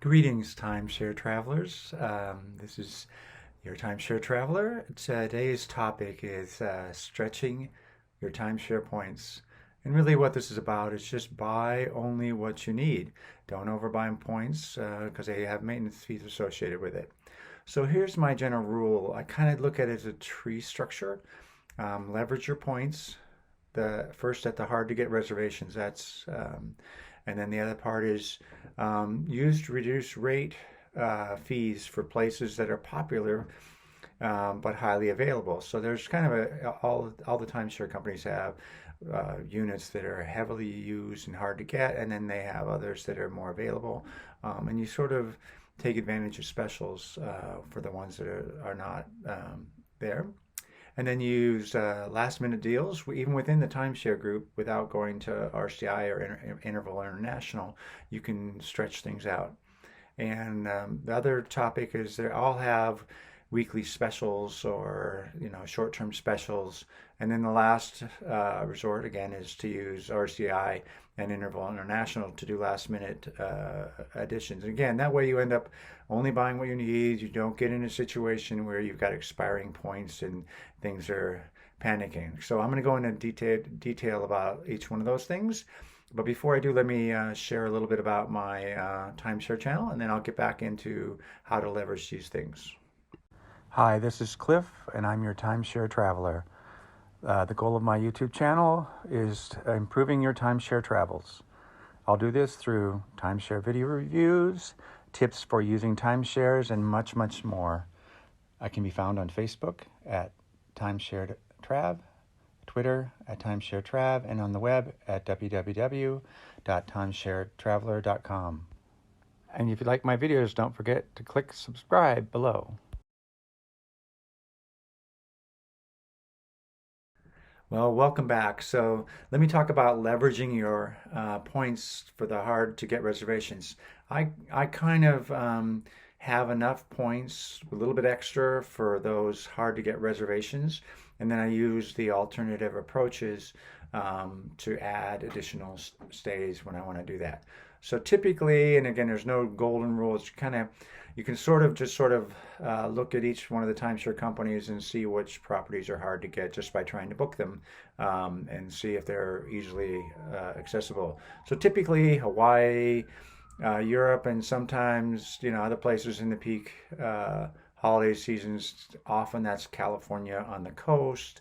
Greetings, timeshare travelers. This is your timeshare traveler. Today's topic is stretching your timeshare points. And really, what this is about is just buy only what you need. Don't overbuy points because they have maintenance fees associated with it. So, here's my general rule. I kind of look at it as a tree structure. Leverage your points. The first at the hard to get reservations. And then the other part is use reduced rate fees for places that are popular but highly available. So there's kind of all the timeshare companies have units that are heavily used and hard to get, and then they have others that are more available. And you sort of take advantage of specials for the ones that are not there. And then you use last minute deals, even within the timeshare group, without going to RCI or Interval International. You can stretch things out. And the other topic is they all have weekly specials or short-term specials. And then the last resort again is to use RCI and Interval International to do last-minute additions. And again, that way you end up only buying what you need. You don't get in a situation where you've got expiring points and things are panicking. So I'm going to go into detail about each one of those things. But before I do, let me share a little bit about my timeshare channel, and then I'll get back into how to leverage these things. Hi, this is Cliff, and I'm your timeshare traveler. The goal of my YouTube channel is improving your timeshare travels. I'll do this through timeshare video reviews, tips for using timeshares, and much, much more. I can be found on Facebook at TimeshareTrav, Twitter at TimeshareTrav, and on the web at www.timesharetraveler.com. And if you like my videos, don't forget to click subscribe below. Well, welcome back. So let me talk about leveraging your points for the hard to get reservations. I kind of have enough points, a little bit extra for those hard to get reservations, and then I use the alternative approaches to add additional stays when I want to do that. So typically, and again, there's no golden rule. It's you can sort of look at each one of the timeshare companies and see which properties are hard to get just by trying to book them and see if they're easily accessible. So typically Hawaii, Europe, and sometimes other places in the peak holiday seasons. Often that's California on the coast.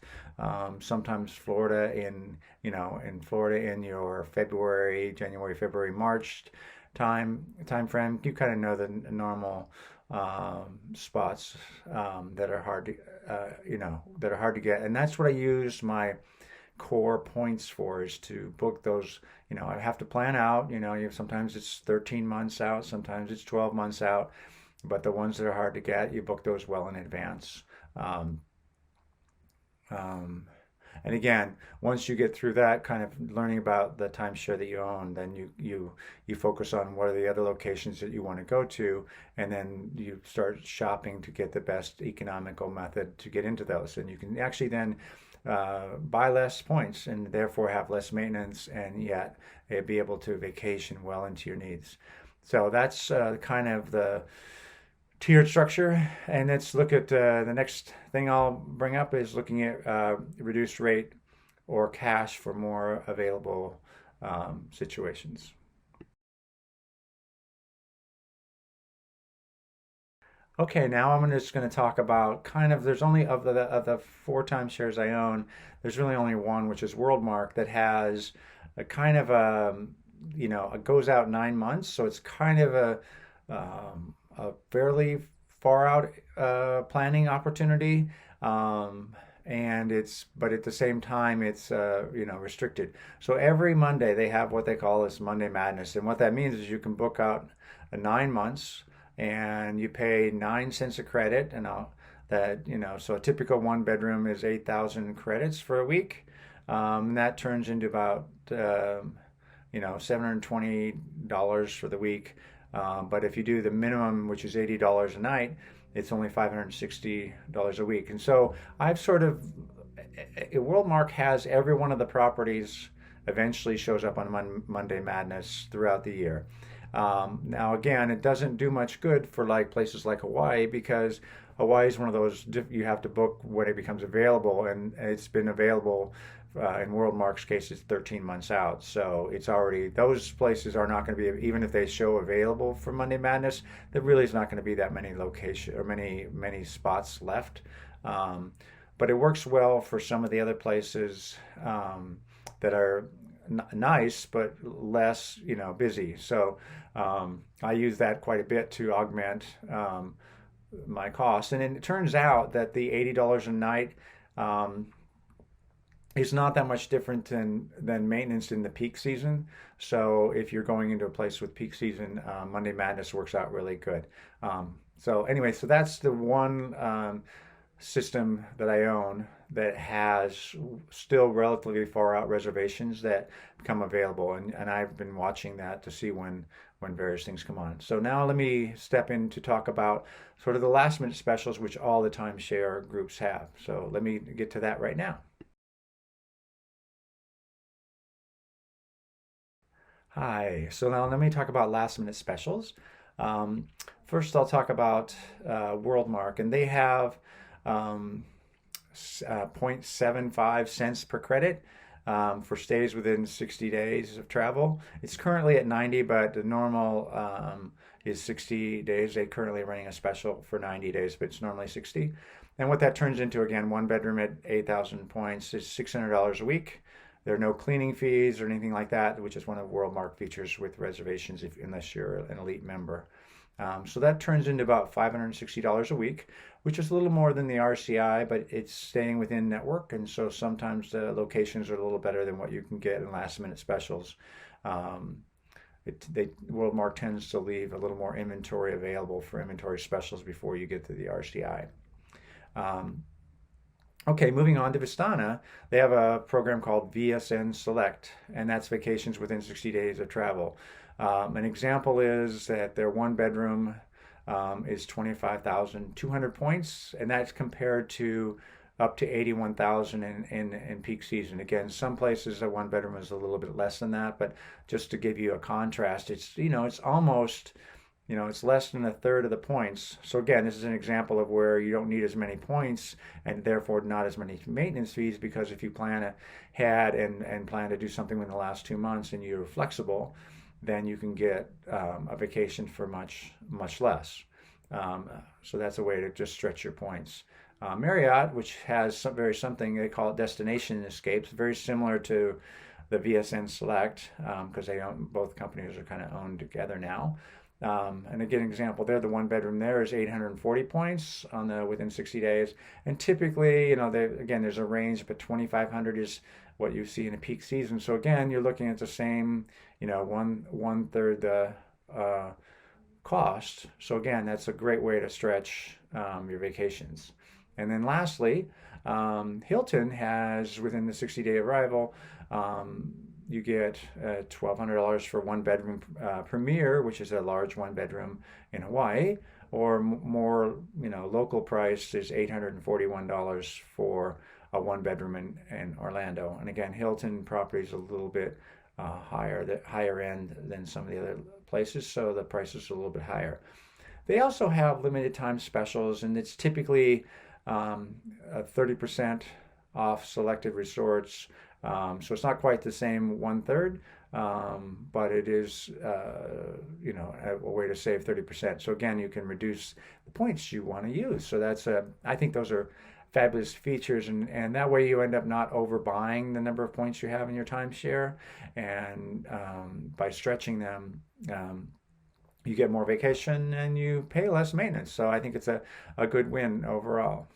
Sometimes Florida in Florida in your January, February, March time frame. You kind of know the normal spots that are hard to get, and that's what I use my core points for, is to book those. I have to plan out. Sometimes it's 13 months out, sometimes it's 12 months out, but the ones that are hard to get, you book those well in advance. And again, once you get through that kind of learning about the timeshare that you own, then you focus on what are the other locations that you want to go to, and then you start shopping to get the best economical method to get into those. And you can actually then buy less points and therefore have less maintenance, and yet be able to vacation well into your needs. So that's kind of the tiered structure. And let's look at the next thing I'll bring up is looking at reduced rate or cash for more available situations. Okay, now I'm just going to talk about there's only of the four timeshares I own, there's really only one, which is WorldMark, that has a kind of it goes out 9 months, so it's kind of a fairly far out planning opportunity, but at the same time it's restricted. So every Monday they have what they call this Monday Madness, and what that means is you can book out 9 months and you pay 9 cents a credit, and so a typical one bedroom is 8,000 credits for a week. That turns into about $720 for the week. But if you do the minimum, which is $80 a night, it's only $560 a week. And so WorldMark has every one of the properties eventually shows up on Monday Madness throughout the year. Now, again, it doesn't do much good for like places like Hawaii because Hawaii is one of those you have to book when it becomes available, and it's been available in WorldMark's case, it's 13 months out. So it's already, those places are not going to be, even if they show available for Monday Madness, there really is not going to be that many location or many spots left. Um, but it works well for some of the other places that are nice but less, busy. So I use that quite a bit to augment my cost. And it turns out that the $80 a night um, is not that much different than maintenance in the peak season. So if you're going into a place with peak season, Monday Madness works out really good. So anyway, so that's the one system that I own that has still relatively far out reservations that become available, and I've been watching that to see when various things come on. So now let me step in to talk about sort of the last minute specials which all the timeshare groups have. So let me get to that right now. Hi, so now let me talk about last minute specials. Um, First, I'll talk about WorldMark, and they have um, 0.75 cents per credit for stays within 60 days of travel. It's currently at 90, but the normal is 60 days. They're currently running a special for 90 days, but it's normally 60. And what that turns into, again, one bedroom at 8,000 points is $600 a week. There are no cleaning fees or anything like that, which is one of WorldMark features with reservations unless you're an elite member. So that turns into about $560 a week, which is a little more than the RCI, but it's staying within network. And so sometimes the locations are a little better than what you can get in last minute specials. Um, WorldMark tends to leave a little more inventory available for inventory specials before you get to the RCI. Um, Okay, moving on to Vistana, they have a program called VSN Select, and that's vacations within 60 days of travel. An example is that their one bedroom is 25,200 points, and that's compared to up to 81,000 in peak season. Again, some places a one bedroom is a little bit less than that, but just to give you a contrast, it's almost it's less than a third of the points. So again, this is an example of where you don't need as many points and therefore not as many maintenance fees, because if you plan ahead and plan to do something in the last 2 months and you're flexible, then you can get a vacation for much less. So that's a way to just stretch your points. Marriott, which has something they call it destination escapes, very similar to the VSN Select, because both companies are kind of owned together now. And again, example there, the one bedroom there is 840 points on the within 60 days. And typically, again, there's a range, but 2,500 is what you see in a peak season. So again, you're looking at the same, one third the cost. So again, that's a great way to stretch your vacations. And then lastly, Hilton has within the 60-day arrival. You get $1,200 for one bedroom Premier, which is a large one bedroom in Hawaii, or more, local price is $841 for a one bedroom in Orlando. And again, Hilton property is a little bit higher end than some of the other places, so the price is a little bit higher. They also have limited time specials, and it's typically 30% off selected resorts. So it's not quite the same one third, but it is, a way to save 30%. So again, you can reduce the points you want to use. So I think those are fabulous features, and that way you end up not overbuying the number of points you have in your timeshare, and by stretching them, you get more vacation and you pay less maintenance. So I think it's a good win overall.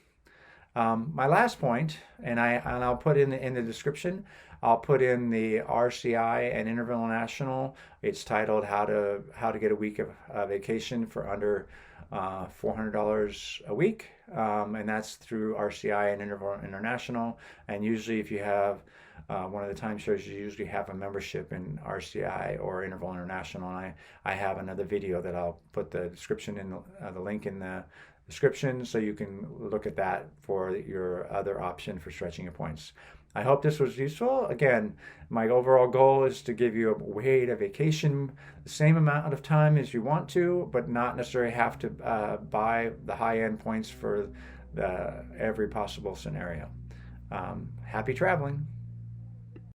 My last point, and I'll put in the description, I'll put in the RCI and Interval International. It's titled "How to Get a Week of Vacation for Under $400 a Week," and that's through RCI and Interval International. And usually, if you have one of the timeshares, you usually have a membership in RCI or Interval International. And I have another video that I'll put the description in the link in the description so you can look at that for your other option for stretching your points. I hope this was useful. Again, my overall goal is to give you a way to vacation the same amount of time as you want to, but not necessarily have to buy the high-end points for every possible scenario. Happy traveling.